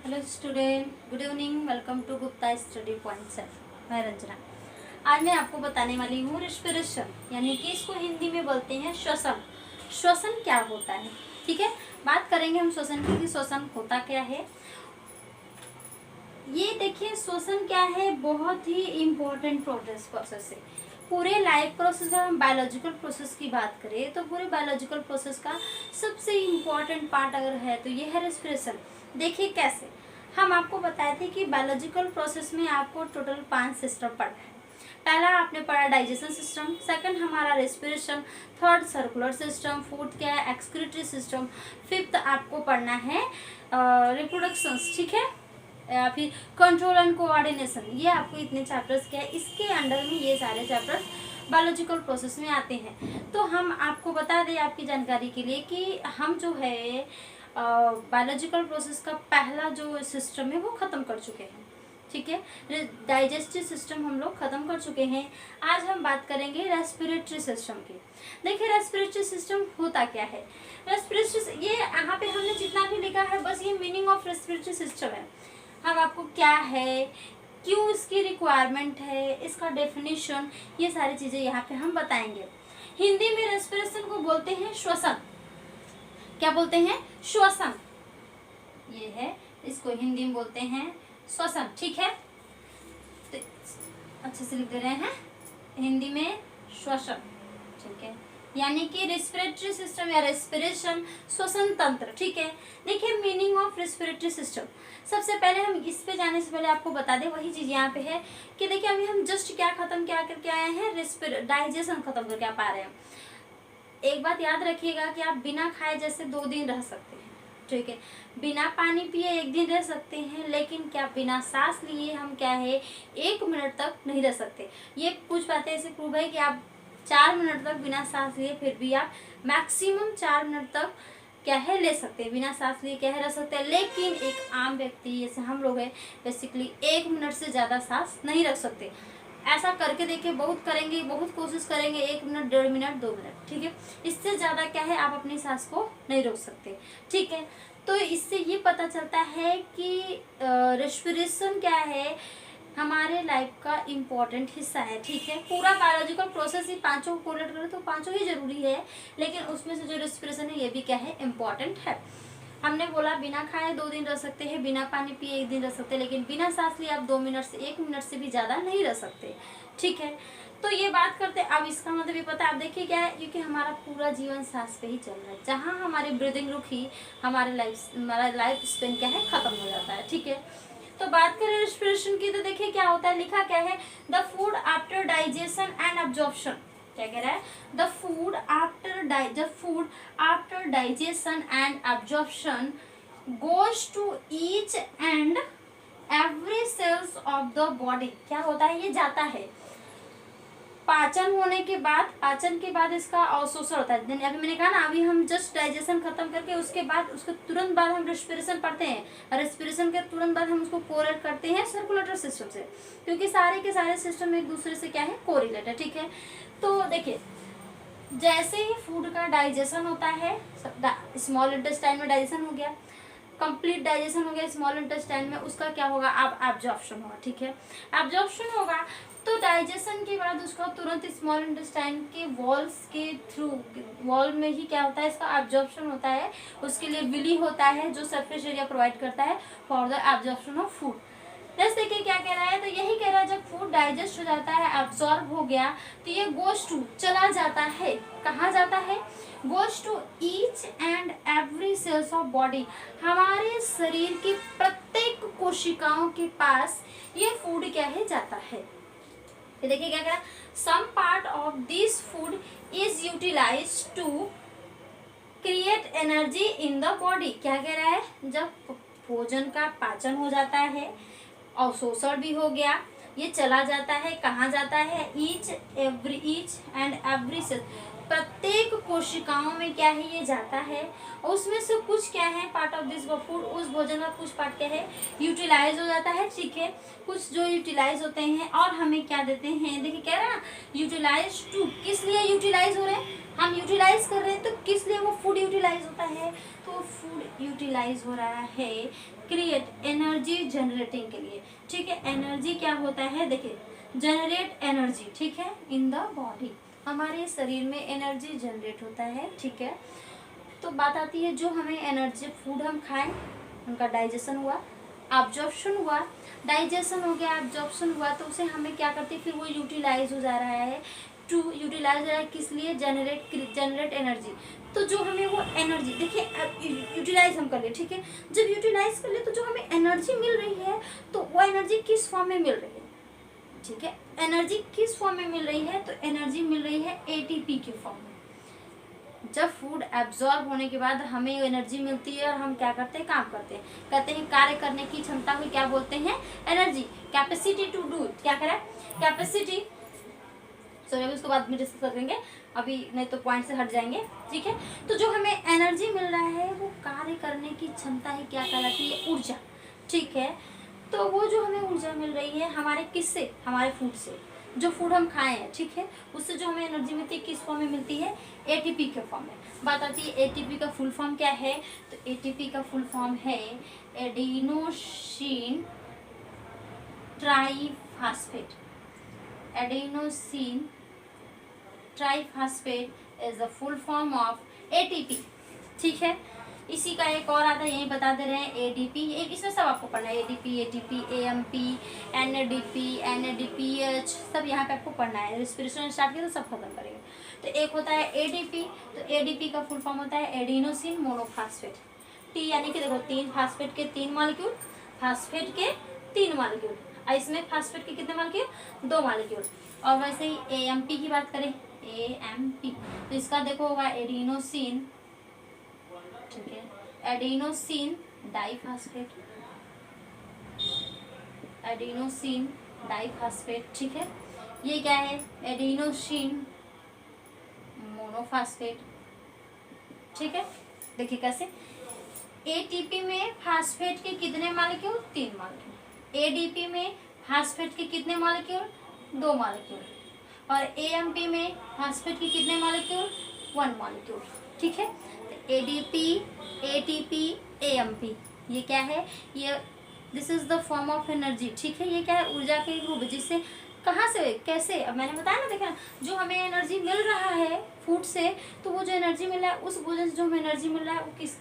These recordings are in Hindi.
Hello student, good evening. Welcome to Gupta study point sir. मैं रंजना। आज मैं आपको बताने वाली हूँ रेस्पिरेशन, यानी कि इसको हिंदी में बोलते हैं श्वसन। श्वसन क्या होता है, ठीक है। बात करेंगे हम श्वसन की कि श्वसन होता क्या है। ये देखिए, श्वसन क्या है, बहुत ही इम्पोर्टेंट प्रोसेस है। पूरे लाइफ प्रोसेस, अगर हम बायोलॉजिकल प्रोसेस की बात करें तो पूरे बायोलॉजिकल प्रोसेस का सबसे इम्पोर्टेंट पार्ट अगर है तो ये है रेस्पिरेशन। देखिए कैसे, हम आपको बताए थे कि बायोलॉजिकल प्रोसेस में आपको टोटल 5 सिस्टम पढ़ना है। पहला आपने पढ़ा डाइजेशन सिस्टम, सेकंड हमारा respiration, third circular system, fourth क्या है एक्सक्रीटरी सिस्टम, फिफ्थ आपको पढ़ना है रिप्रोडक्शन, ठीक है, या फिर कंट्रोल एंड कोऑर्डिनेशन। ये आपको इतने चैप्टर्स क्या है, इसके अंडर में ये सारे चैप्टर्स बायोलॉजिकल प्रोसेस में आते हैं। तो हम आपको बता दें आपकी जानकारी के लिए कि हम जो है बायोलॉजिकल प्रोसेस का पहला जो सिस्टम है वो ख़त्म कर चुके हैं, ठीक है। डाइजेस्टिव सिस्टम हम लोग ख़त्म कर चुके हैं। आज हम बात करेंगे रेस्पिरेटरी सिस्टम की। देखिए रेस्पिरेटरी सिस्टम होता क्या है। रेस्पिरेटरी, ये यहाँ पे हमने जितना भी लिखा है बस ये मीनिंग ऑफ रेस्पिरेटरी सिस्टम है। हम आपको क्या है, क्यों इसकी रिक्वायरमेंट है, इसका डेफिनेशन, ये सारी चीज़ें यहाँ पे हम बताएंगे। हिंदी में रेस्पिरेशन को बोलते हैं श्वसन। क्या बोलते हैं? श्वसन। ये है, इसको हिंदी में बोलते हैं श्वसन, ठीक है। तो अच्छे से लिख दे रहे हैं, हिंदी में श्वसन, ठीक है, यानी कि रेस्पिरेटरी सिस्टम या रेस्पिरेशन, श्वसन तंत्र, ठीक है। देखिए मीनिंग ऑफ रेस्पिरेटरी सिस्टम, सबसे पहले हम इस पे जाने से पहले आपको बता दें वही चीज़ यहाँ पे है कि देखिए अभी हम जस्ट क्या खत्म क्या करके आए हैं, डाइजेशन खत्म करके आप आ रहे हैं। एक बात याद रखिएगा कि आप बिना खाए जैसे 2 दिन रह सकते हैं, ठीक है, बिना पानी पिए 1 दिन रह सकते हैं, लेकिन क्या बिना सांस लिए हम क्या है 1 मिनट तक नहीं रह सकते। ये कुछ बातें ऐसे प्रूव है कि आप 4 मिनट तक बिना सांस लिए फिर भी आप मैक्सिमम 4 मिनट तक क्या है ले सकते हैं, बिना सांस लिए क्या है रह सकते हैं। लेकिन एक आम व्यक्ति जैसे हम लोग हैं बेसिकली 1 मिनट से ज़्यादा सांस नहीं रख सकते। ऐसा करके देखिए, बहुत करेंगे, बहुत कोशिश करेंगे, 1 मिनट, 1.5 मिनट, 2 मिनट, ठीक है, इससे ज़्यादा क्या है आप अपनी सांस को नहीं रोक सकते, ठीक है। तो इससे ये पता चलता है कि रेस्पिरेशन क्या है, हमारे लाइफ का इम्पॉर्टेंट हिस्सा है, ठीक है। पूरा बायोलॉजिकल प्रोसेस ही पांचों को कोलेट करें तो पांचों ही जरूरी है, लेकिन उसमें से जो रेस्पिरेशन है ये भी क्या है इम्पॉर्टेंट है। हमने बोला बिना खाए 2 दिन रह सकते हैं, बिना पानी पिए 1 दिन रह सकते हैं, लेकिन बिना सांस लिए आप 2 मिनट से 1 मिनट से भी ज़्यादा नहीं रह सकते, ठीक है। तो ये बात करते हैं, अब इसका मतलब ये पता आप देखिए क्या है, क्योंकि हमारा पूरा जीवन सांस पे ही चल रहा है। जहाँ हमारी ब्रीदिंग रुकी हमारा लाइफ स्पेन क्या है खत्म हो जाता है, ठीक है। तो बात करें रेस्पिरेशन की तो देखिए क्या होता है, लिखा क्या है, the food after digestion and absorption. क्या कह रहा है, the food after digestion and absorption goes to each and every cells of the body. क्या होता है, ये जाता है पाचन होने के बाद, पाचन के बाद इसका अवशोषण होता है। अभी मैंने कहा ना, अभी हम जस्ट डाइजेशन खत्म करके उसके बाद, उसके तुरंत बाद हम रेस्पिरेशन पढ़ते हैं। रेस्पिरेशन के तुरंत बाद हम उसको कोरिलेट करते हैं सर्कुलेटरी सिस्टम से, क्योंकि सारे के सारे सिस्टम एक दूसरे से क्या है कोरिलेट है, ठीक है। तो देखिए जैसे ही फूड का डाइजेशन होता है, स्मॉल इंटेस्टाइन में डाइजेशन हो गया, कंप्लीट डाइजेशन हो गया स्मॉल इंटेस्टाइन में, उसका क्या होगा, अब एब्जॉर्प्शन होगा, ठीक है। एब्जॉर्प्शन होगा तो डाइजेशन के बाद उसका तुरंत स्मॉल इंटेस्टाइन के वॉल्स के थ्रू, वॉल में ही क्या होता है इसका एब्जॉर्प्शन होता है। उसके लिए विली होता है जो सरफेस एरिया प्रोवाइड करता है for the absorption of food. Next देखिए क्या कह रहा है, तो यही कह रहा है जब फूड डाइजेस्ट हो जाता है, एब्जॉर्ब हो गया, तो ये गोज टू चला जाता है, कहाँ जाता है, goes to each and every cells of body. हमारे शरीर की प्रत्येक कोशिकाओं के पास ये फूड क्या है जाता है। ये देखिए क्या कह रहा है, some part of this food is utilize to create energy in the body. क्या कह रहा है, जब भोजन का पाचन हो जाता है, अवशोषण भी हो गया, ये चला जाता है, कहाँ जाता है, ईच एंड एवरी सेल, प्रत्येक कोशिकाओं में क्या है ये जाता है, और उसमें से कुछ क्या है पार्ट ऑफ दिस फूड, उस भोजन का कुछ पार्ट क्या है यूटिलाइज हो जाता है, ठीक है। कुछ जो यूटिलाइज होते हैं और हमें क्या देते हैं, देखिए कह रहा है यूटिलाइज टू, किस लिए यूटिलाइज हो रहे हैं, हम यूटिलाइज कर रहे हैं, तो किस लिए वो फूड यूटिलाइज होता है, तो फूड यूटिलाइज हो रहा है क्रिएट एनर्जी जनरेटिंग के लिए, ठीक है। एनर्जी क्या होता है, देखिए जनरेट एनर्जी, ठीक है, इन द बॉडी, हमारे शरीर में एनर्जी जनरेट होता है, ठीक है। तो बात आती है जो हमें एनर्जी, फूड हम खाएं, उनका डाइजेशन हुआ, एब्जॉर्प्शन हुआ, डाइजेशन हो गया, एब्जॉर्प्शन हुआ, तो उसे हमें क्या करते हैं, फिर वो यूटिलाइज हो जा रहा है, टू यूटिलाइज हो रहा है किस लिए, जनरेट एनर्जी। तो जो हमें वो एनर्जी, देखिए यूटिलाइज हम कर ले, ठीक है, जब यूटिलाइज कर ले तो जो हमें एनर्जी मिल रही है, तो वो एनर्जी किस फॉर्म में मिल रही है, ठीक है, एनर्जी किस फॉर्म में मिल रही है, तो एनर्जी मिल रही है एटीपी के फॉर्म में। जब फूड एब्जॉर्ब होने के बाद हमें एनर्जी मिलती है और हम क्या करते हैं, काम करते हैं, कहते हैं कार्य करने की क्षमता को क्या बोलते हैं, एनर्जी, कैपेसिटी टू डू, क्या करें, कैपेसिटी, सॉरी उसको बाद में डिस्कस करेंगे, अभी नहीं तो पॉइंट से हट जाएंगे, ठीक है। तो जो हमें एनर्जी मिल रहा है वो कार्य करने की क्षमता ही क्या कहलाती है, ऊर्जा, ठीक है। तो वो जो हमें ऊर्जा मिल रही है हमारे किससे, हमारे फूड से, जो फूड हम खाए हैं, ठीक है, उससे जो हमें एनर्जी मिलती है किस फॉर्म में मिलती है, एटीपी के फॉर्म में। बात आती है एटीपी का फुल फॉर्म क्या है, तो एटीपी का फुल फॉर्म है adenosine triphosphate, adenosine triphosphate is the full form of ATP, ठीक है। इसी का एक और आता है, यही बता दे रहे हैं एडीपी, इसमें सब आपको पढ़ना है, ADP, ATP, AMP, NADP, NADPH, सब यहाँ पे आपको पढ़ना है। रेस्पिरेशन स्टार्ट किया तो सब खत्म करेंगे। तो एक होता है एडीपी, तो एडीपी का फुल फॉर्म होता है एडिनोसिन मोनोफॉस्फेट, टी यानी कि देखो 3 फास्फेट के 3 मॉलिक्यूल, फास्फेट के 3 मॉलिक्यूल, और इसमें फास्फेट के कितने मॉलिक्यूल, 2 मॉलिक्यूल। और वैसे ही एएमपी की बात करें, एएमपी, तो इसका देखो होगा एडिनोसिन, ठीक है, एडिनोसिन डाइफॉस्फेट, एडिनोसिन डाइफॉस्फेट, ठीक है। ये क्या है, एडिनोसिन मोनोफॉस्फेट, ठीक है। देखिए कैसे, एटीपी में फास्फेट के कितने मॉलिक्यूल, 3 मॉलिक्यूल, एडीपी में फास्फेट के कितने मॉलिक्यूल, 2 मॉलिक्यूल, और एएमपी में फास्फेट के कितने मॉलिक्यूल, 1 मॉलिक्यूल, ठीक है। एडीपी, एटीपी, एएमपी, ये क्या है, ये this is the form of energy, ठीक है। ये क्या है, ऊर्जा के रूप, जिससे कहाँ से कैसे, अब मैंने बताया ना, देखा जो हमें एनर्जी मिल रहा है फूड से, तो वो जो एनर्जी मिल रहा है उस भोजन से जो हमें एनर्जी मिल रहा है वो किस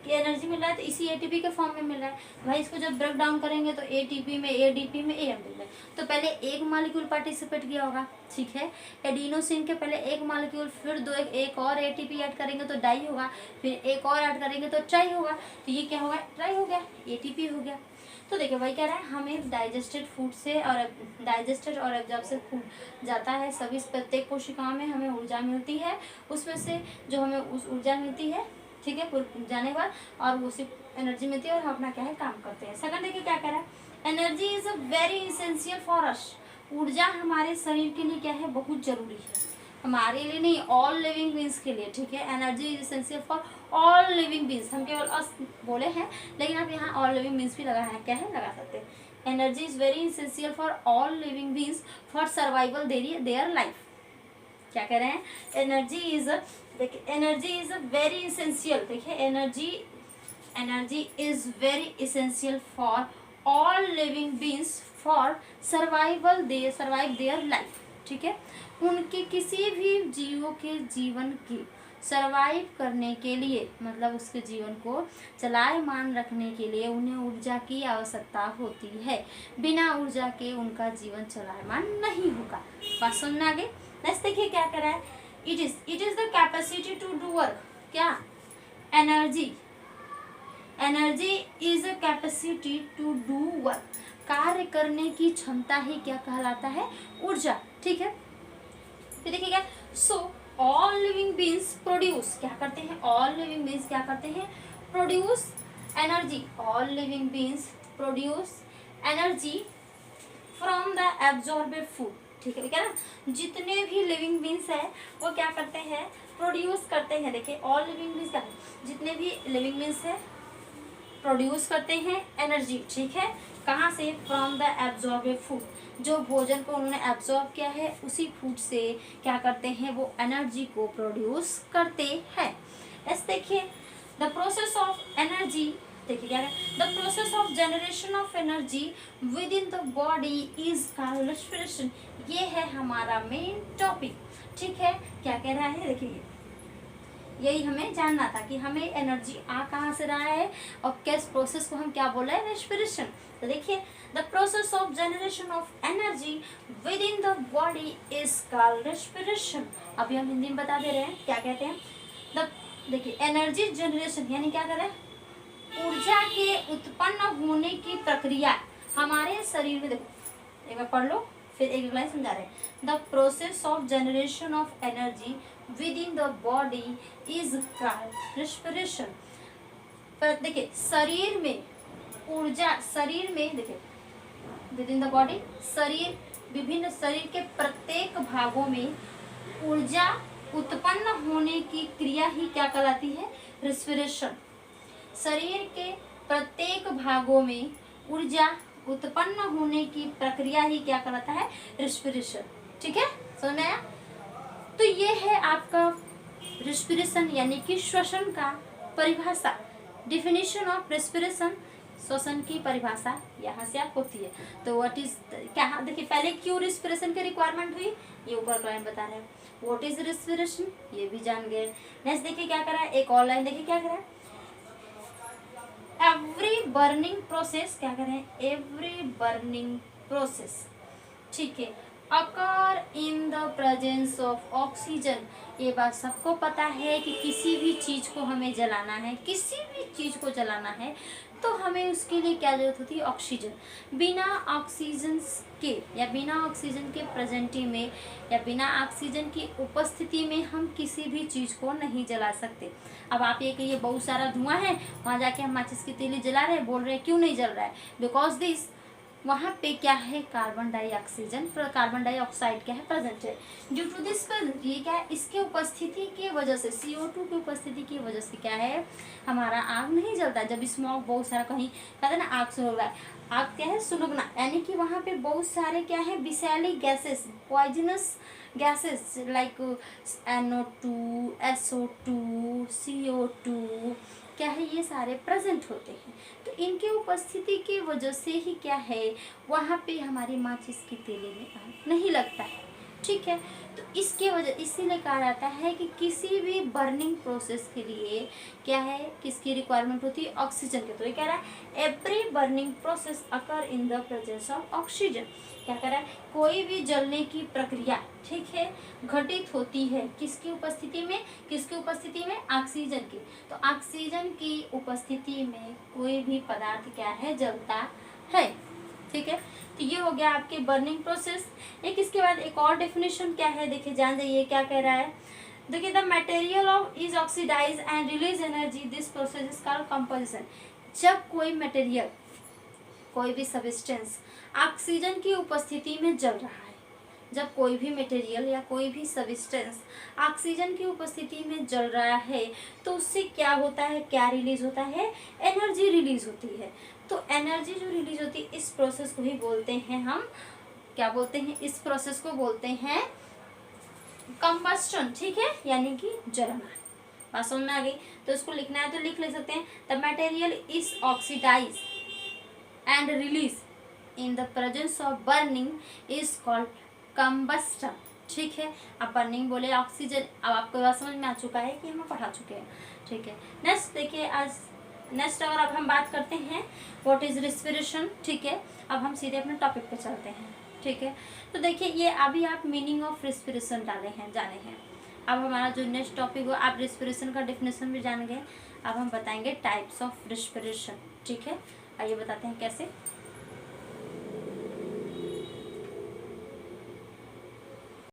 एनर्जी मिल रहा है, तो इसी एटीपी के फॉर्म में मिल रहा है भाई। इसको जब ब्रेक डाउन करेंगे तो एटीपी में, एडीपी में, एएमपी में, तो पहले एक मॉलिक्यूल पार्टिसिपेट किया होगा, ठीक है। एडिनोसिन के पहले एक मॉलिक्यूल, फिर दो एक और एटीपी ऐड करेंगे तो डाई होगा, फिर एक और ऐड करेंगे तो ट्राई होगा, तो ये क्या होगा, ट्राई हो गया, एटीपी हो गया। तो देखिए भाई कह रहा है हमें डाइजेस्टेड फूड से और डाइजेस्टेड और एब्जॉर्ब फूड जाता है, सभी प्रत्येक कोशिकाओं में हमें ऊर्जा मिलती है, उसमें से जो हमें उस ऊर्जा मिलती है, ठीक है, पूरे जाने के बाद, और वो सिर्फ एनर्जी मिलती है और हम अपना क्या है काम करते हैं। सेकंड देखिए क्या कह रहा है, energy is a very essential for us, ऊर्जा हमारे शरीर के लिए क्या है, बहुत जरूरी है, हमारे लिए नहीं, ऑल लिविंग बींग्स के लिए, ठीक है। Energy is essential for all living beings, हम केवल अस बोले हैं, लेकिन आप यहाँ ऑल लिविंग बींग्स भी लगा है, क्या है, लगा सकते हैं। Energy is very essential for all living beings for survival their life, क्या कह रहे हैं, एनर्जी इज, देखिए energy is a very essential, देखिए energy is very essential for all living beings for survive their life, ठीक है। उनके किसी भी जीवों के जीवन की सरवाइव करने के लिए, मतलब उसके जीवन को चलायमान रखने के लिए उन्हें ऊर्जा की आवश्यकता होती है, बिना ऊर्जा के उनका जीवन चलायमान नहीं होगा। बात सुनना आगे, नेक्स्ट देखिए क्या कर रहा है, it is the capacity to do work, क्या, energy is a capacity to do work, कार्य करने की क्षमता ही क्या कहलाता है, ऊर्जा, ठीक है। तो देखिए क्या, so all living beings produce, क्या करते हैं, ऑल लिविंग बींग्स क्या करते हैं, produce energy, all living beings produce energy from the एब्जॉर्बेड food, ठीक है क्या ना, जितने भी लिविंग बींग्स है वो क्या करते हैं, प्रोड्यूस करते हैं। देखिए ऑल लिविंग बींग्स का, जितने भी लिविंग बींग्स है प्रोड्यूस करते हैं एनर्जी, ठीक है, कहाँ से, फ्रॉम द एब्जॉर्ब फूड, जो भोजन को उन्होंने एब्जॉर्ब किया है उसी फूड से क्या करते हैं, वो एनर्जी को प्रोड्यूस करते हैं। ऐसे देखिए द प्रोसेस ऑफ एनर्जी, देखिए क्या है, the process of generation of energy with in the body is called respiration. ये है हमारा मेन टॉपिक, ठीक है। क्या कह रहा है, देखिए यही हमें जानना था कि हमें एनर्जी आ कहाँ से रहा है और किस प्रोसेस को हम क्या बोल रहे हैं, रेस्पिरेशन। तो देखिए the process of generation of energy with in the body is called respiration. अभी हम हिंदी में बता दे रहे हैं क्या कहते हैं। देखिए एनर्जी जनरेशन यानी क्या कर रहे हैं, ऊर्जा के उत्पन्न होने की प्रक्रिया हमारे शरीर में। देखो एक बार पढ़ लो फिर एक लाइन समझा रहे हैं। The process of generation of energy with in the body is called respiration. पर देखिए शरीर में ऊर्जा, शरीर में देखिए विद इन द बॉडी, शरीर विभिन्न शरीर के प्रत्येक भागों में ऊर्जा उत्पन्न होने की क्रिया ही क्या कहलाती है, रेस्पिरेशन। शरीर के प्रत्येक भागों में ऊर्जा उत्पन्न होने की प्रक्रिया ही क्या कहलाता है, रेस्पिरेशन, ठीक है, समझ में आया। तो ये है आपका रेस्पिरेशन यानी कि श्वसन का परिभाषा, डिफिनीशन ऑफ रेस्पिरेशन, श्वसन की परिभाषा यहाँ से आप होती है। तो व्हाट इज क्या, देखिए पहले क्यों रेस्पिरेशन की रिक्वायरमेंट हुई ये ऊपर क्लाइंट बता रहे हैं। व्हाट इज रेस्पिरेशन ये भी जान गए। नेक्स्ट देखिए क्या करा है, एक और लाइन देखिए क्या करा है, एवरी बर्निंग प्रोसेस, क्या करें, एवरी बर्निंग प्रोसेस, ठीक है, occur in the presence of oxygen. ये बात सबको पता है कि किसी भी चीज़ को हमें जलाना है, किसी भी चीज़ को जलाना है तो हमें उसके लिए क्या जरूरत होती है, ऑक्सीजन। बिना ऑक्सीजन के या बिना ऑक्सीजन के प्रेजेंटी में या बिना ऑक्सीजन की उपस्थिति में हम किसी भी चीज़ को नहीं जला सकते। अब आप ये कहिए बहुत सारा धुआं है, वहाँ जाके हम माचिस की तीली जला रहे हैं, बोल रहे हैं क्यों नहीं जल रहा है, बिकॉज दिस, वहाँ पे क्या है, कार्बन डाइऑक्साइड क्या है, प्रेजेंट है। ड्यू टू दिस, ये क्या है, इसके उपस्थिति की वजह से, CO2 की उपस्थिति की वजह से क्या है, हमारा आग नहीं जलता। जब स्मोक बहुत सारा कहीं कहते हैं ना आग सुलग रहा है, आग क्या है, सुलगना, यानी कि वहाँ पे बहुत सारे क्या है, विषैली gases, poisonous gases like NO2, SO2, CO2 क्या है, ये सारे प्रेजेंट होते हैं। तो इनके उपस्थिति की वजह से ही क्या है, वहाँ पे हमारी माचिस की तीली में आग नहीं लगता है, ठीक है। तो इसके वजह, इसीलिए कहा जाता है कि किसी भी बर्निंग प्रोसेस के लिए क्या है, किसकी रिक्वायरमेंट होती है, ऑक्सीजन की। तो ये कह रहा है every burning process occur in the presence of oxygen. क्या कह रहा है, कोई भी जलने की प्रक्रिया, ठीक है, घटित होती है किसकी उपस्थिति में, किसकी उपस्थिति में, ऑक्सीजन की। तो ऑक्सीजन की उपस्थिति में कोई भी पदार्थ क्या है, जलता है, ठीक है। तो ये हो गया आपके बर्निंग प्रोसेस। एक इसके बाद एक और डेफिनेशन क्या है, देखिए जान जाइए क्या कह रहा है। देखिए the material of is oxidize and release energy, this process is called composition. जब कोई मटेरियल, कोई भी सब्सटेंस ऑक्सीजन की उपस्थिति में जल रहा है, जब कोई भी मटेरियल या कोई भी सब्सटेंस ऑक्सीजन की उपस्थिति में जल रहा है तो उससे क्या होता है, क्या रिलीज होता है, एनर्जी रिलीज होती है। तो एनर्जी जो रिलीज होती है इस प्रोसेस को ही बोलते हैं हम, क्या बोलते हैं, इस प्रोसेस को बोलते हैं कंबस्टन, ठीक है, यानी कि जलना। बात समझ में आ गई। तो इसको लिखना है तो लिख ले सकते हैं, the material is oxidize and release in the presence of burning is called combustion, ठीक है। अब बर्निंग बोले ऑक्सीजन, अब आपको बात समझ में आ चुका है कि हम पढ़ा चुके हैं, ठीक है। नेक्स्ट देखिए, आज नेक्स्ट अगर अब हम बात करते हैं व्हाट इज रेस्पिरेशन, ठीक है। अब हम सीधे अपने टॉपिक पे चलते हैं, ठीक है। तो देखिए ये अभी आप मीनिंग ऑफ रेस्पिरेशन डाले हैं, जाने हैं। अब हमारा जो नेक्स्ट टॉपिक हो, आप रेस्पिरेशन का डेफिनेशन भी जान गए। अब हम बताएंगे टाइप्स ऑफ रेस्पिरेशन, ठीक है। आइए बताते हैं कैसे।